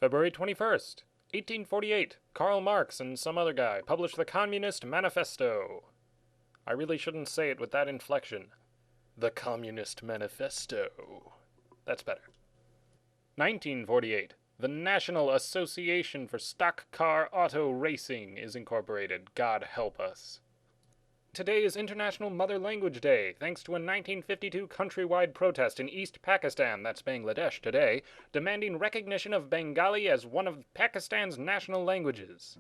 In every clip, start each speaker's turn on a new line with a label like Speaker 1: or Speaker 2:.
Speaker 1: February 21st, 1848, Karl Marx and some other guy published the Communist Manifesto. I really shouldn't say it with that inflection. The Communist Manifesto. That's better. 1948, the National Association for Stock Car Auto Racing is incorporated. God help us. Today is International Mother Language Day, thanks to a 1952 countrywide protest in East Pakistan, that's Bangladesh today, demanding recognition of Bengali as one of Pakistan's national languages.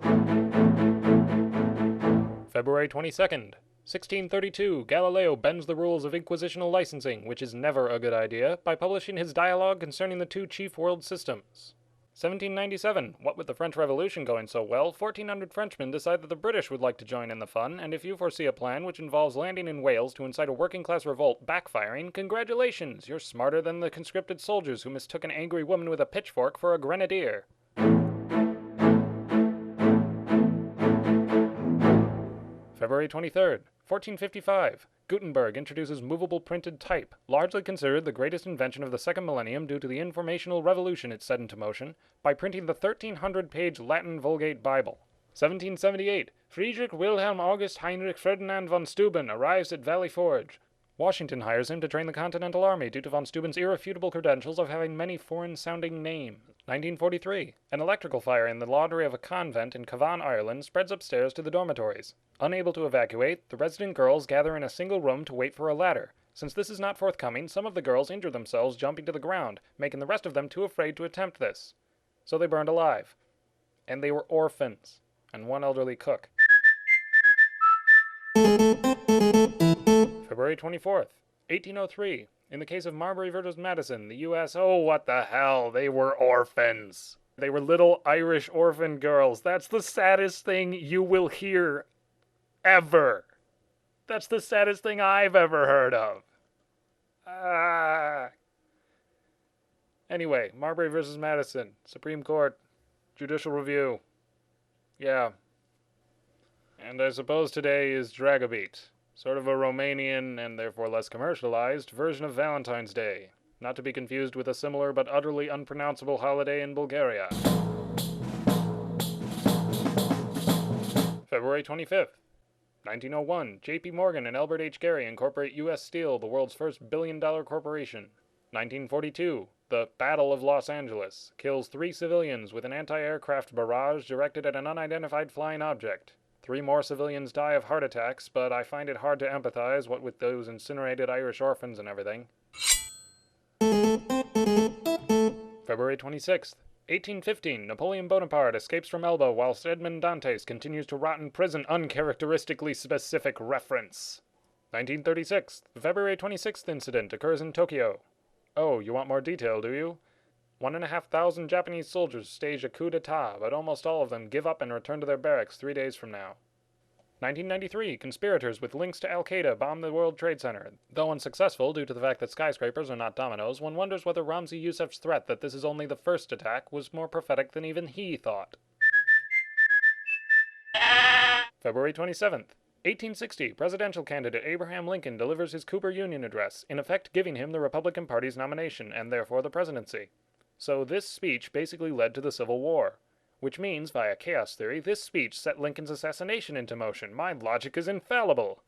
Speaker 1: February 22nd, 1632, Galileo bends the rules of inquisitional licensing, which is never a good idea, by publishing his dialogue concerning the two chief world systems. 1797, what with the French Revolution going so well, 1,400 Frenchmen decide that the British would like to join in the fun, and if you foresee a plan which involves landing in Wales to incite a working-class revolt backfiring, congratulations, you're smarter than the conscripted soldiers who mistook an angry woman with a pitchfork for a grenadier. February 23rd, 1455. Gutenberg introduces movable printed type, largely considered the greatest invention of the second millennium due to the informational revolution it set into motion, by printing the 1,300-page Latin Vulgate Bible. 1778. Friedrich Wilhelm August Heinrich Ferdinand von Steuben arrives at Valley Forge. Washington hires him to train the Continental Army due to von Steuben's irrefutable credentials of having many foreign-sounding names. 1943. An electrical fire in the laundry of a convent in Cavan, Ireland spreads upstairs to the dormitories. Unable to evacuate, the resident girls gather in a single room to wait for a ladder. Since this is not forthcoming, some of the girls injure themselves jumping to the ground, making the rest of them too afraid to attempt this. So they burned alive. And they were orphans, and one elderly cook. February 24th, 1803. In the case of Marbury versus Madison, the U.S. Oh, what the hell, they were orphans. They were little Irish orphan girls. That's the saddest thing you will hear ever. That's the saddest thing I've ever heard of. Anyway, Marbury versus Madison, Supreme Court, Judicial Review. Yeah. And I suppose today is Dragobeat. Sort of a Romanian, and therefore less commercialized, version of Valentine's Day. Not to be confused with a similar but utterly unpronounceable holiday in Bulgaria. February 25th, 1901. J.P. Morgan and Albert H. Gary incorporate U.S. Steel, the world's first billion-dollar corporation. 1942. The Battle of Los Angeles kills 3 civilians with an anti-aircraft barrage directed at an unidentified flying object. 3 more civilians die of heart attacks, but I find it hard to empathize, what with those incinerated Irish orphans and everything. February 26th, 1815. Napoleon Bonaparte escapes from Elba whilst Edmond Dantes continues to rot in prison. Uncharacteristically specific reference. 1936. The February 26th incident occurs in Tokyo. Oh, you want more detail, do you? 1,500 Japanese soldiers stage a coup d'etat, but almost all of them give up and return to their barracks 3 days from now. 1993. Conspirators with links to Al-Qaeda bomb the World Trade Center. Though unsuccessful due to the fact that skyscrapers are not dominoes, one wonders whether Ramzi Youssef's threat that this is only the first attack was more prophetic than even he thought. February 27th. 1860. Presidential candidate Abraham Lincoln delivers his Cooper Union address, in effect giving him the Republican Party's nomination, and therefore the presidency. So this speech basically led to the Civil War. Which means, via chaos theory, this speech set Lincoln's assassination into motion. My logic is infallible.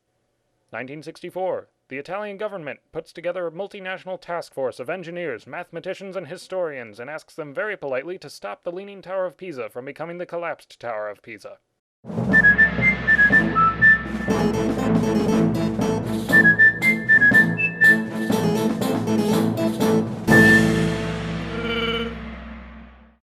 Speaker 1: 1964. The Italian government puts together a multinational task force of engineers, mathematicians, and historians, and asks them very politely to stop the Leaning Tower of Pisa from becoming the collapsed Tower of Pisa.